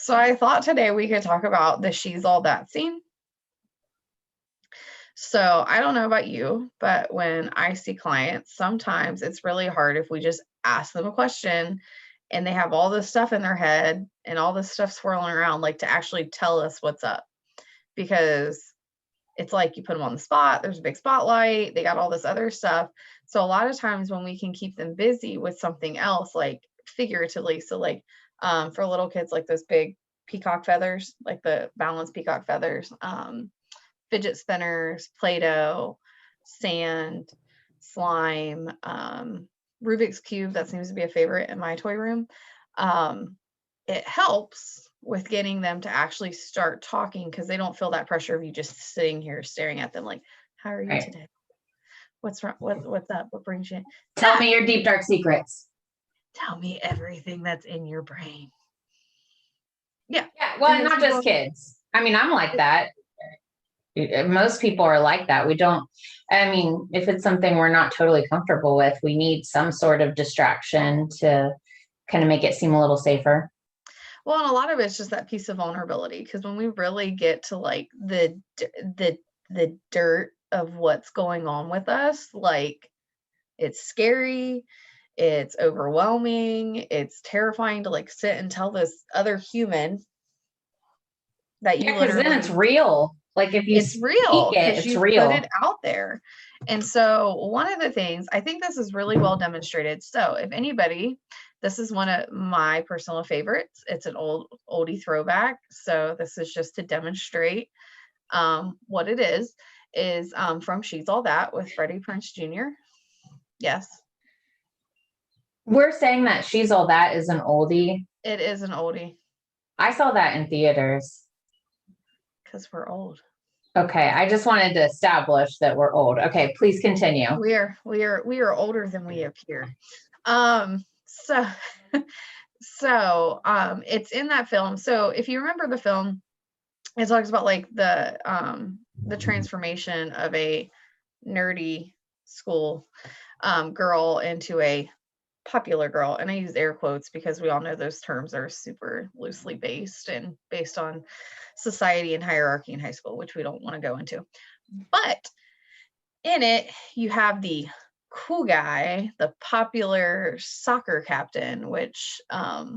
So I thought today we could talk about the she's all that scene. So I don't know about you, but when I see clients, sometimes it's really hard if we just ask them a question and they have all this stuff in their head and all this stuff swirling around, like to actually tell us what's up. Because it's like you put them on the spot, there's a big spotlight, they got all this other stuff. So a lot of times when we can keep them busy with something else, like figuratively, so like for little kids, like those big peacock feathers, like the balanced peacock feathers, fidget spinners, Play-Doh, sand, slime, Rubik's Cube, that seems to be a favorite in my toy room. It helps with getting them to actually start talking because they don't feel that pressure of you just sitting here staring at them like, how are you today? What's wrong? What's up? What brings you in? Tell me your deep, dark secrets. Tell me everything that's in your brain. Yeah. Well, not just kids. I mean, I'm like that. Most people are like that. If it's something we're not totally comfortable with, we need some sort of distraction to kind of make it seem a little safer. Well, and a lot of it's just that piece of vulnerability, because when we really get to like the dirt of what's going on with us, like it's scary, it's overwhelming, it's terrifying to like sit and tell this other human that you because then it's real. Like if you it's real because you real. put it out there. And so one of the things, I think this is really well demonstrated. So if anybody, this is one of my personal favorites. It's an oldie throwback. So this is just to demonstrate what it is from She's All That with Freddie Prinze Jr. Yes. We're saying that She's All That is an oldie. It is an oldie. I saw that in theaters. Because we're old. Okay, I just wanted to establish that we're old. Okay, please continue. We are older than we appear. So it's in that film. So if you remember the film, it talks about like the transformation of a nerdy school girl into a popular girl, and I use air quotes because we all know those terms are super loosely based and based on society and hierarchy in high school, which we don't want to go into. But in it, you have the cool guy, the popular soccer captain, which I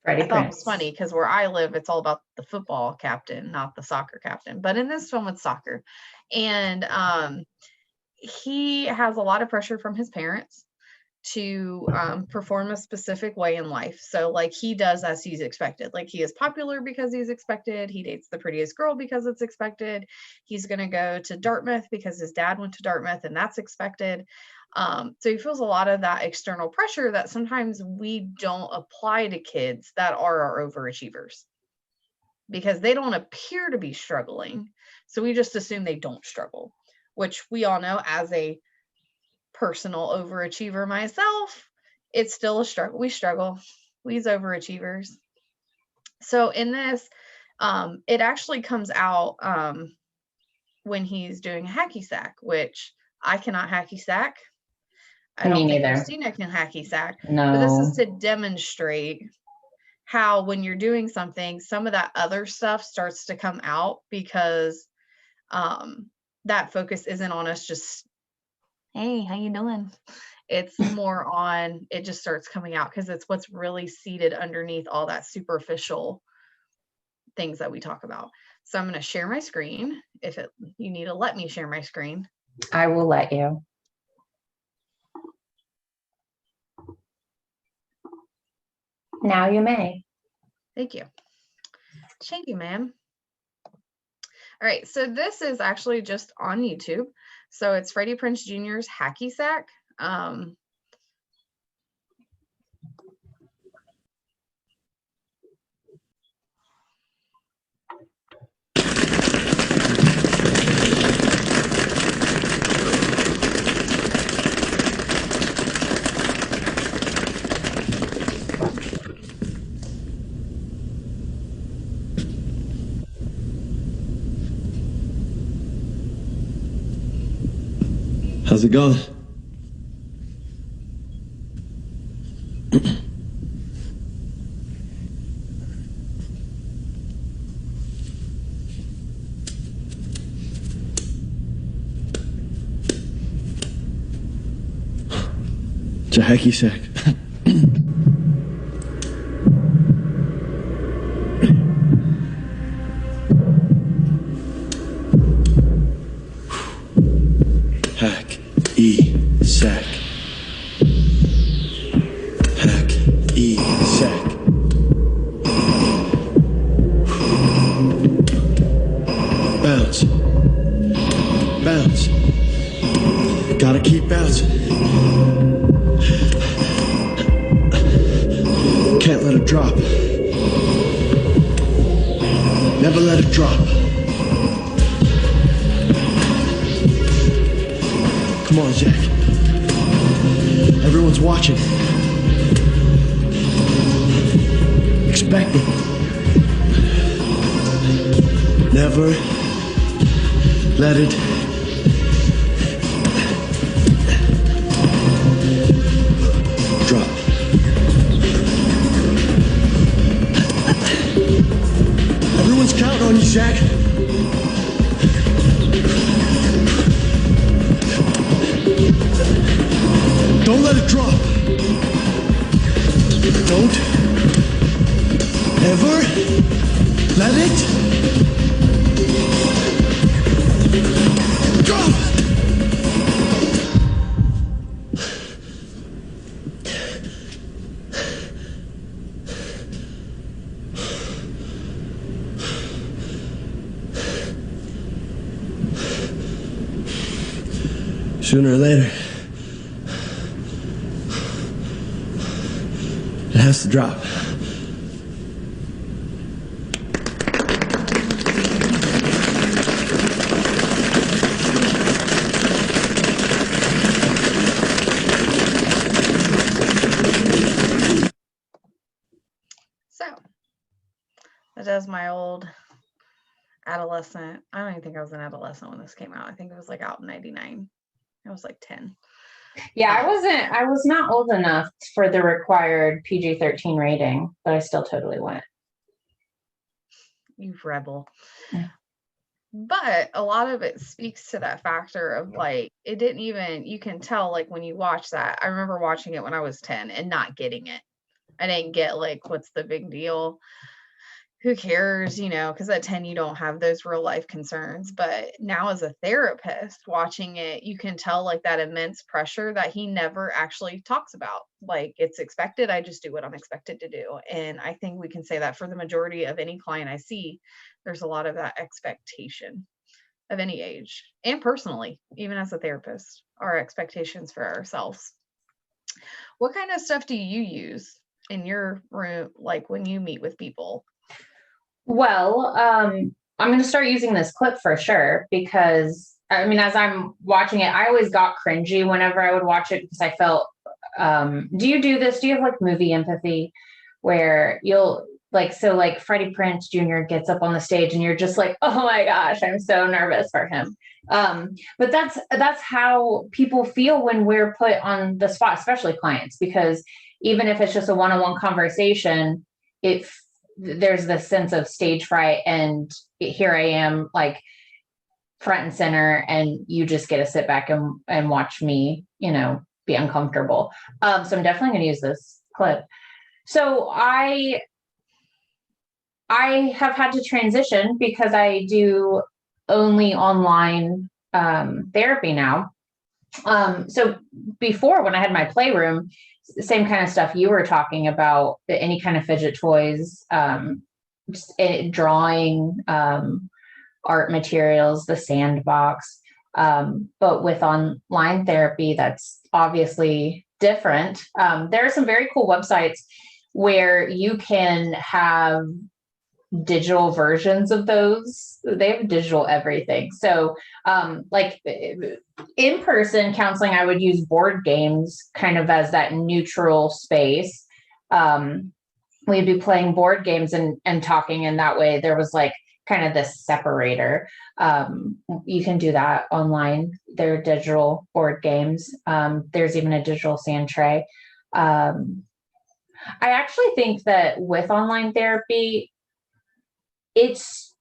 thought was funny because where I live, it's all about the football captain, not the soccer captain. But in this film, it's soccer. And he has a lot of pressure from his parents to perform a specific way in life. So like he does as he's expected. Like he is popular because he's expected. He dates the prettiest girl because it's expected. He's going to go to Dartmouth because his dad went to Dartmouth and that's expected. So he feels a lot of that external pressure that sometimes we don't apply to kids that are our overachievers because they don't appear to be struggling. So we just assume they don't struggle, which we all know as a personal overachiever myself, it's still a struggle. We struggle. We's overachievers. So in this, it actually comes out when he's doing a hacky sack, which I cannot hacky sack. I don't think Christina can hacky sack. No. But this is to demonstrate how when you're doing something, some of that other stuff starts to come out because that focus isn't on us just, hey, how you doing? It's more on, it just starts coming out because it's what's really seated underneath all that superficial things that we talk about. So I'm going to share my screen. You need to let me share my screen. I will let you. Now you may. Thank you. Thank you, ma'am. All right, so this is actually just on YouTube. So it's Freddie Prinze Jr.'s Hacky Sack. How's it going? It's a hacky sack. Hack-e-sack. Hack-e-sack. Bounce. Bounce. Gotta keep bouncing. Can't let it drop. Never let it drop. Come on, Jack. Everyone's watching. Expecting. Never let it drop. Everyone's counting on you, Zach. Don't let it drop. Don't ever let it drop. Sooner or later, it has to drop. So that is my old adolescent. I don't even think I was an adolescent when this came out. I think it was like out in 99. I was like 10. Yeah, I was not old enough for the required PG-13 rating, but I still totally went. You rebel. Yeah. But a lot of it speaks to that factor of like, it didn't even, you can tell like when you watch that. I remember watching it when I was 10 and not getting it. I didn't get like, what's the big deal? Who cares, you know, because at 10 you don't have those real life concerns. But now as a therapist watching it, you can tell like that immense pressure that he never actually talks about. Like, it's expected, I just do what I'm expected to do. And I think we can say that for the majority of any client I see, there's a lot of that expectation of any age, and personally, even as a therapist, our expectations for ourselves. What kind of stuff do you use in your room, like when you meet with people? Well, I'm going to start using this clip for sure because, I mean, as I'm watching it, I always got cringy whenever I would watch it because I felt, do you do this? Do you have like movie empathy where you'll like, so like Freddie Prinze Jr. gets up on the stage and you're just like, oh my gosh, I'm so nervous for him. But that's how people feel when we're put on the spot, especially clients, because even if it's just a one-on-one conversation, there's this sense of stage fright, and here I am like front and center, and you just get to sit back and watch me, you know, be uncomfortable. So I'm definitely going to use this clip. So I have had to transition because I do only online therapy now. So before, when I had my playroom, same kind of stuff you were talking about, any kind of fidget toys, drawing, art materials, the sandbox. But with online therapy, that's obviously different. There are some very cool websites where you can have digital versions of those. They have digital everything. So like in-person counseling, I would use board games kind of as that neutral space. We'd be playing board games and talking, and that way there was like kind of this separator. You can do that online. There are digital board games. There's even a digital sand tray. I actually think that with online therapy,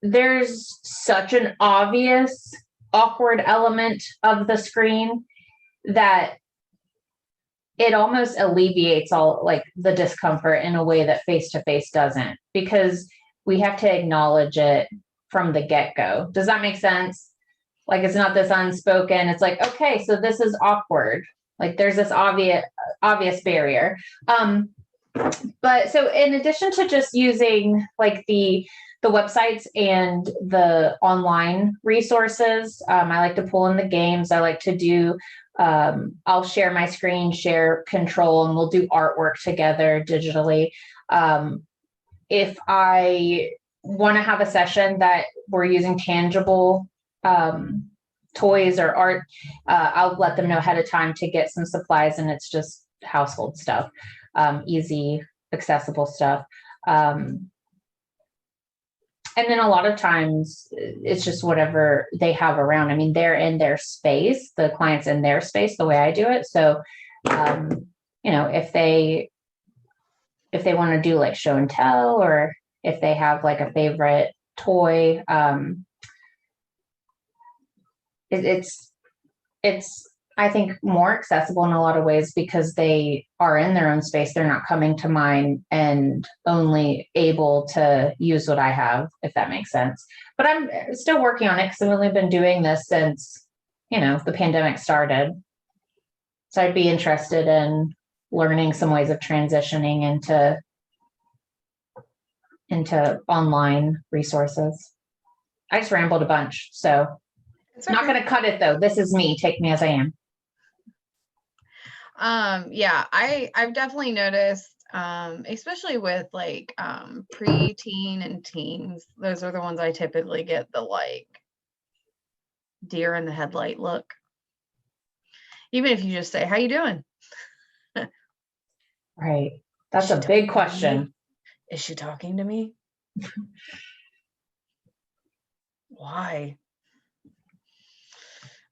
there's such an obvious awkward element of the screen that it almost alleviates all like the discomfort in a way that face-to-face doesn't, because we have to acknowledge it from the get-go. Does that make sense? Like, it's not this unspoken, it's like, okay, so this is awkward. Like, there's this obvious barrier. But so in addition to just using like the websites and the online resources, I like to pull in the games. I like to do, I'll share my screen, share control, and we'll do artwork together digitally. If I want to have a session that we're using tangible toys or art, I'll let them know ahead of time to get some supplies, and it's just household stuff, easy, accessible stuff. And then a lot of times it's just whatever they have around. I mean, they're in their space, the client's in their space, the way I do it. So, if they want to do like show and tell, or if they have like a favorite toy, it's I think more accessible in a lot of ways because they are in their own space. They're not coming to mine and only able to use what I have, if that makes sense. But I'm still working on it because I've only been doing this since, the pandemic started. So I'd be interested in learning some ways of transitioning into online resources. I just rambled a bunch, so It's not okay. going to cut it though. This is me. Take me as I am. Yeah, I've definitely noticed, especially with like pre-teen and teens, those are the ones I typically get the like deer in the headlight look. Even if you just say, "How you doing?" Right. That's She a big talking to me? question. Is she talking to me? Why?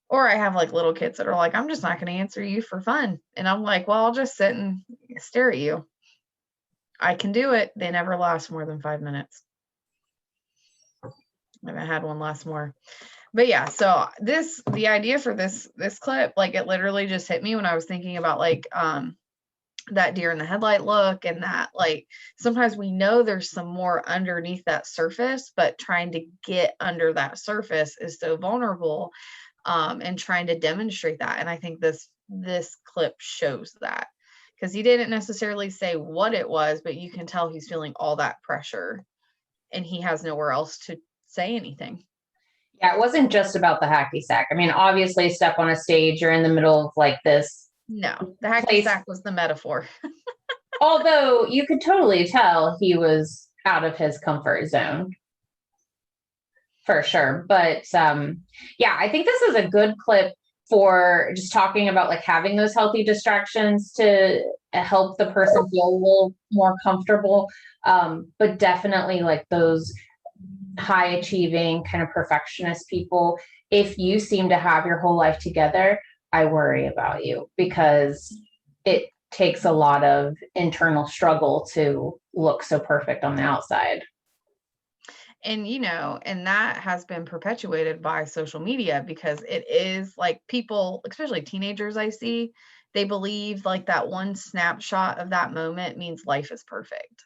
Or I have like little kids that are like, "I'm just not going to answer you for fun." And I'm like, "Well, I'll just sit and stare at you. I can do it." They never last more than 5 minutes. I haven't had one last more. But yeah, so the idea for this clip, like it literally just hit me when I was thinking about like that deer in the headlight look, and that like sometimes we know there's some more underneath that surface, but trying to get under that surface is so vulnerable, and trying to demonstrate that. And I think this clip shows that, because he didn't necessarily say what it was, but you can tell he's feeling all that pressure and he has nowhere else to say anything. Yeah, it wasn't just about the hacky sack. I mean, obviously, step on a stage, you're in the middle of like this No, the hacky place. sack was the metaphor. Although you could totally tell he was out of his comfort zone for sure. But yeah, I think this is a good clip for just talking about like having those healthy distractions to help the person feel a little more comfortable. But definitely like those high achieving kind of perfectionist people, if you seem to have your whole life together, I worry about you, because it takes a lot of internal struggle to look so perfect on the outside. And and that has been perpetuated by social media, because it is like people, especially teenagers I see, they believe like that one snapshot of that moment means life is perfect.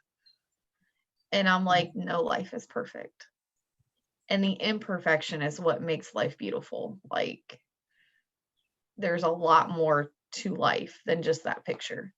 And I'm like, no, life is perfect. And the imperfection is what makes life beautiful. Like there's a lot more to life than just that picture.